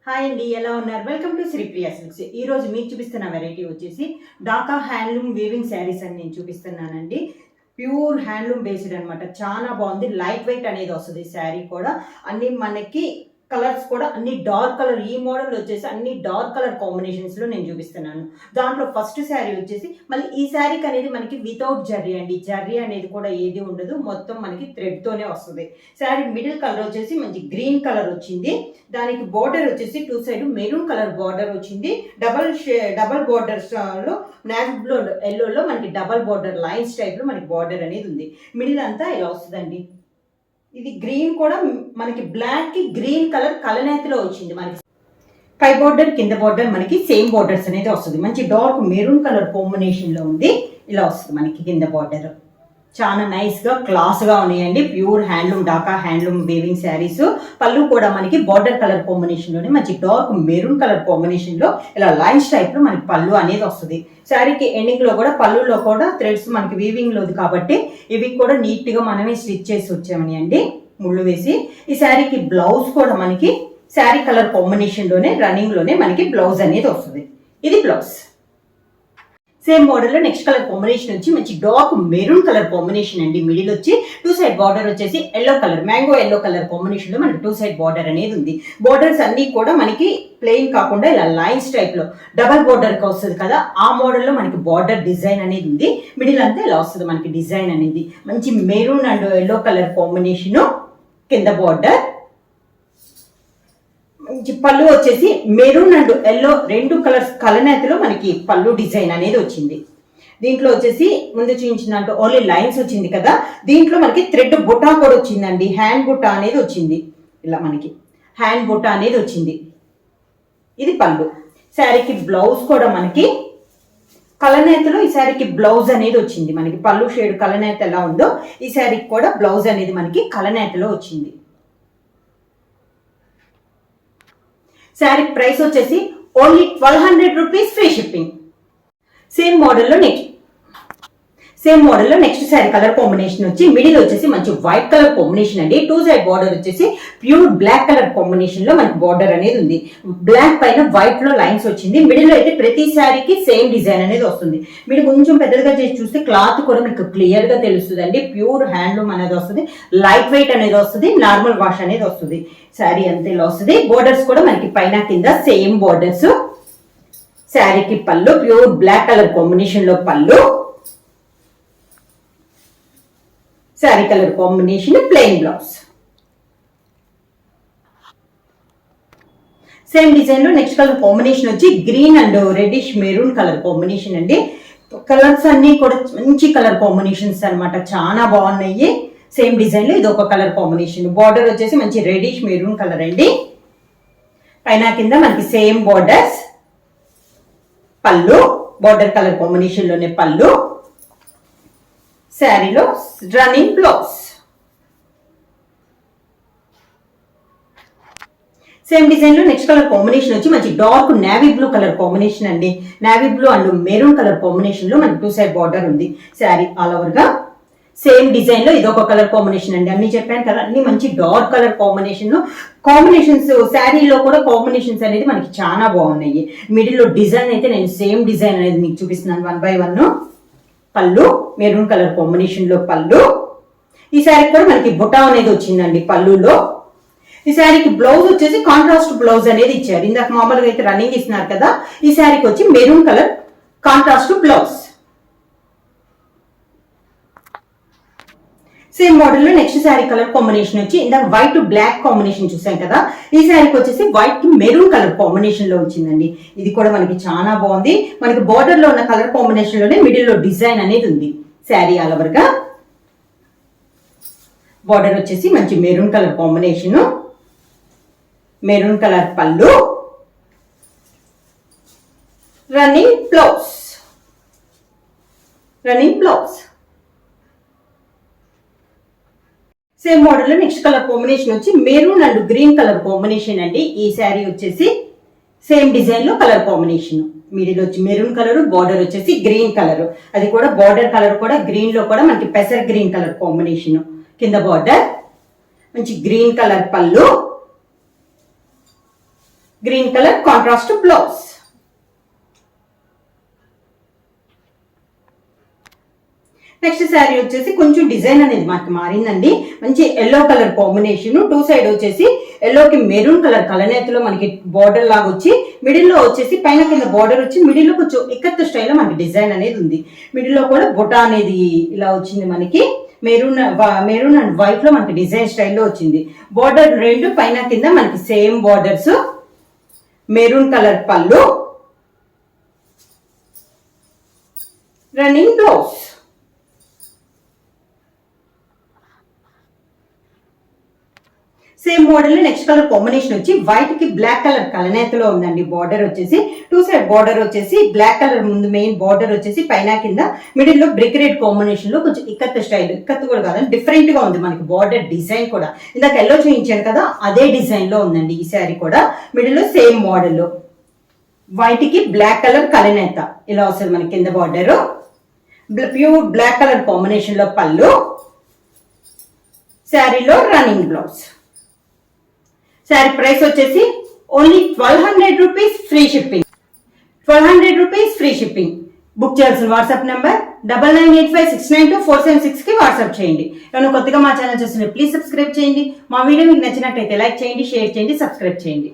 Hi అండి, ఎలా ఉన్నారు? Welcome to Sripriya silks. ఈ రోజు మీకు చూపిస్తున్న వెరైటీ వచ్చేసి ఢాకా హ్యాండ్లూమ్ వీవింగ్ శారీస్ అని నేను చూపిస్తున్నానండి. ప్యూర్ హ్యాండ్లూమ్ బేస్డ్ అనమాట. చాలా బాగుంది. లైట్ వెయిట్ అనేది వస్తుంది. శారీ కూడా అన్ని మనకి కలర్స్ కూడా అన్ని డార్క్ కలర్. ఈ మోడల్ వచ్చేసి అన్ని డార్క్ కలర్ కాంబినేషన్స్ లో నేను చూపిస్తున్నాను. దాంట్లో ఫస్ట్ శారీ వచ్చేసి మళ్ళీ ఈ శారీకి అనేది మనకి వితౌట్ జర్రీ అండి. జర్రీ అనేది కూడా ఏది ఉండదు, మొత్తం మనకి థ్రెడ్ తోనే వస్తుంది. శారీ మిడిల్ కలర్ వచ్చేసి మంచి గ్రీన్ కలర్ వచ్చింది. దానికి బార్డర్ వచ్చేసి two side maroon colour border వచ్చింది. డబల్ బార్డర్స్ లో నావీ బ్లూ ఎల్లోలో మనకి డబల్ బార్డర్ లైన్స్ టైప్ లో మనకి బార్డర్ అనేది ఉంది. మిడిల్ అంతా ఇలా వస్తుందండి. ఇది గ్రీన్ కూడా మనకి బ్లాక్ కి గ్రీన్ కలర్ కలనేతిలో వచ్చింది. మనకి పై బార్డర్ కింద బార్డర్ మనకి సేమ్ బార్డర్స్ అనేది వస్తుంది. మంచి డార్క్ మెరూన్ కలర్ కాంబినేషన్ లో ఉంది. ఇలా వస్తుంది మనకి కింద బార్డర్. చాలా నైస్ గా క్లాస్ గా ఉన్నాయండి. Pure handloom Dhaka handloom weaving saris. పళ్ళు కూడా మనకి బార్డర్ కలర్ కాంబినేషన్ లోనే మంచి డార్క్ మెరూన్ కలర్ కాంబినేషన్ లో ఇలా లైన్స్ టైప్ లో మనకి పళ్ళు అనేది వస్తుంది. శారీకి ఎండింగ్ లో కూడా పళ్ళులో కూడా థ్రెడ్స్ మనకి వీవింగ్ లోది కాబట్టి ఇవి కూడా నీట్ గా మనమే స్టిచ్ చేసి వచ్చామని అండి, ముళ్ళు వేసి. ఈ శారీకి బ్లౌజ్ కూడా మనకి శారీ కలర్ కాంబినేషన్ లోనే రన్నింగ్ లోనే మనకి బ్లౌజ్ అనేది వస్తుంది. ఇది బ్లౌజ్. సేమ్ మోడల్ లో నెక్స్ట్ కలర్ కాంబినేషన్ వచ్చి మంచి డార్క్ మెరూన్ కలర్ కాంబినేషన్ అండి. మిడిల్ వచ్చి టూ సైడ్ బార్డర్ వచ్చేసి yellow colour, mango yellow colour combination లో మనకి టూ సైడ్ బార్డర్ అనేది ఉంది. బార్డర్స్ అన్ని కూడా మనకి ప్లెయిన్ కాకుండా ఇలా లైన్స్ టైప్ లో డబల్ బార్డర్ కి వస్తుంది కదా, ఆ మోడల్ లో మనకి బార్డర్ డిజైన్ అనేది ఉంది. మిడిల్ అంతా ఇలా వస్తుంది మనకి డిజైన్ అనేది. మంచి maroon and yellow colour combination. కింద బార్డర్ పళ్ళు వచ్చేసి మెరూన్ అండ్ ఎల్లో రెండు కలర్స్ కలనేతలో మనకి పళ్ళు డిజైన్ అనేది వచ్చింది. దీంట్లో వచ్చేసి ముందు చూపించినట్టు ఓన్లీ లైన్స్ వచ్చింది కదా, దీంట్లో మనకి థ్రెడ్ బుటా కూడా వచ్చిందండి. హ్యాండ్ బుటా అనేది వచ్చింది. ఇలా మనకి హ్యాండ్ బుటా అనేది వచ్చింది. ఇది పళ్ళు. శారీకి బ్లౌజ్ కూడా మనకి కలనేతలో ఈ శారీకి బ్లౌజ్ అనేది వచ్చింది. మనకి పళ్ళు షేడ్ కలనేత ఎలా ఉందో ఈ శారీకి కూడా బ్లౌజ్ అనేది మనకి కలనేతలో వచ్చింది. శారీ ప్రైస్ వచ్చేసి only 1200 rupees, free shipping. Same మోడల్లో నెక్స్ట్ శారీ కలర్ కాంబినేషన్ వచ్చి మిడిల్ వచ్చేసి మంచి వైట్ కలర్ కాంబినేషన్ అండి. టూ సైడ్ బార్డర్ వచ్చేసి ప్యూర్ బ్లాక్ కలర్ కాంబినేషన్ లో మనకి బార్డర్ అనేది ఉంది. బ్లాక్ పైన వైట్ లో లైన్స్ వచ్చింది. మిడిల్ లో అయితే ప్రతి శారీకి సేమ్ డిజైన్ అనేది వస్తుంది. మీరు కొంచెం పెద్దగా చేసి చూస్తే క్లాత్ కూడా మీకు క్లియర్ గా తెలుస్తుంది అండి. ప్యూర్ హ్యాండ్లూమ్ అనేది వస్తుంది. లైట్ వెయిట్ అనేది వస్తుంది. నార్మల్ వాష్ అనేది వస్తుంది. శారీ అంతే ఇలా వస్తుంది. బోర్డర్స్ కూడా మనకి పైన కింద సేమ్ బోర్డర్స్. శారీకి పళ్ళు ప్యూర్ బ్లాక్ కలర్ కాంబినేషన్ లో పళ్ళు. Sari colour combination plain blouse. Same design లో నెక్స్ట్ కలర్ కాంబినేషన్ వచ్చి green and reddish maroon colour combination అండి. కలర్స్ అన్ని కూడా మంచి కలర్ కాంబినేషన్స్ అనమాట. చాలా బాగున్నాయి. సేమ్ డిజైన్ లో ఇది ఒక కలర్ కాంబినేషన్. బార్డర్ వచ్చేసి మంచి రెడ్డిష్ మెరూన్ కలర్ అండి. పైన కింద మనకి సేమ్ బార్డర్స్. పళ్ళు బార్డర్ కలర్ కాంబినేషన్ లోనే పళ్ళు. శారీలో రన్నింగ్ బ్లౌజ్. సేమ్ డిజైన్ లో నెక్స్ట్ కలర్ కాంబినేషన్ వచ్చి మంచి dark navy blue colour combination అండి. Navy blue and maroon colour combination లో మనకి టూ సైడ్ బార్డర్ ఉంది. శారీ ఆల్ ఓవర్ గా సేమ్ డిజైన్ లో ఇదొక కలర్ కాంబినేషన్ అండి. అన్ని చెప్పాను కదా, అన్ని మంచి డార్క్ కలర్ కాంబినేషన్స్. శారీలో కూడా కాంబినేషన్స్ అనేది మనకి చాలా బాగున్నాయి. మిడిల్ లో డిజైన్ అయితే నేను సేమ్ డిజైన్ అనేది మీకు చూపిస్తున్నాను 1 by 1. పళ్ళు మెరూన్ కలర్ కాంబినేషన్ లో పళ్ళు. ఈ శారీ కూడా మనకి బుటా అనేది వచ్చిందండి పళ్ళులో. ఈ శారీకి బ్లౌజ్ వచ్చేసి కాంట్రాస్ట్ బ్లౌజ్ అనేది ఇచ్చారు. ఇందాక మామూలుగా అయితే రన్నింగ్ ఇస్తున్నారు కదా, ఈ శారీకి వచ్చి maroon colour contrast blouse. Same model లో నెక్స్ట్ శారీ కలర్ కాంబినేషన్ వచ్చి ఇందాక వైట్ బ్లాక్ కాంబినేషన్ చూసాం కదా, ఈ శారీకి వచ్చేసి వైట్ కి మెరూన్ కలర్ కాంబినేషన్ లో వచ్చిందండి. ఇది కూడా మనకి చాలా బాగుంది. మనకి బార్డర్ లో ఉన్న కలర్ కాంబినేషన్ లోనే మిడిల్ లో డిజైన్ అనేది ఉంది. శారీ ఆల్ ఓవర్ గా బార్డర్ వచ్చేసి మంచి maroon colour combination. Maroon colour పళ్ళు. Running blouse. సేమ్ మోడల్ లో నెక్స్ట్ కలర్ కాంబినేషన్ వచ్చి maroon and green colour combination అండి. ఈ శారీ వచ్చేసి సేమ్ డిజైన్ లో కలర్ కాంబినేషన్. మిడిల్ వచ్చి మెరూన్ కలర్, బార్డర్ వచ్చేసి గ్రీన్ కలర్. అది కూడా బార్డర్ కలర్ కూడా గ్రీన్ లో కూడా మనకి పెసర్ గ్రీన్ కలర్ కాంబినేషన్. కింద బార్డర్ మంచి గ్రీన్ కలర్ పళ్ళు. Green colour contrast blouse. Next sari వచ్చేసి కొంచెం డిజైన్ అనేది మనకి మారిందండి. మంచి yellow colour combination, two side వచ్చేసి ఎల్లోకి మెరూన్ కలర్ కలనేతలో మనకి బార్డర్ లాగా వచ్చి మిడిల్ లో వచ్చేసి పైన కింద బార్డర్ వచ్చి మిడిల్ లో కొంచెం ఇక్కత్ స్టైల్లో మనకి డిజైన్ అనేది ఉంది. మిడిల్ లో కూడా బుట్ట అనేది ఇలా వచ్చింది మనకి. మెరూన్ అండ్ వైట్ లో మనకి డిజైన్ స్టైల్లో వచ్చింది. బార్డర్ రెండు పైన కింద మనకి సేమ్ బార్డర్స్. మెరూన్ కలర్ పళ్ళు, running blouse. Same model next colour combination వచ్చి వైట్ కి బ్లాక్ కలర్ కలనేతలో ఉందండి. బార్డర్ వచ్చేసి టూ సైడ్ బార్డర్ వచ్చేసి బ్లాక్ కలర్ ముందు మెయిన్ బార్డర్ వచ్చేసి పైన కింద మిడిల్ లో బ్రిక్ రెడ్ కాంబినేషన్ లో కొంచెం ఇక్కత్ స్టైల్, ఇక్కత్ కూడా కాదండి డిఫరెంట్ గా ఉంది మనకి. బార్డర్ డిజైన్ కూడా ఇందాక ఎల్లో చూపించాను కదా అదే డిజైన్ లో ఉందండి ఈ శారీ కూడా. మిడిల్ లో సేమ్ మోడల్ లో వైట్ కి బ్లాక్ కలర్ కలనేత ఇలా వస్తుంది మనకి కింద border. Pure black colour combination లో పళ్ళు, శారీలో రన్నింగ్ బ్లౌజ్. శారీ ప్రైస్ వచ్చేసి only 1200 rupees, free shipping. 1200 rupees free shipping. Book చేయాల్సిన వాట్సాప్ నెంబర్ 9985692476 కి వాట్సాప్ చేయండి. ఎవరైనా కొత్తగా మా ఛానల్ చూస్తుంటే ప్లీజ్ సబ్స్క్రైబ్ చేయండి. మా వీడియో మీకు నచ్చినట్లయితే లైక్ చేయండి, షేర్ చేయండి, సబ్స్క్రైబ్ చేయండి.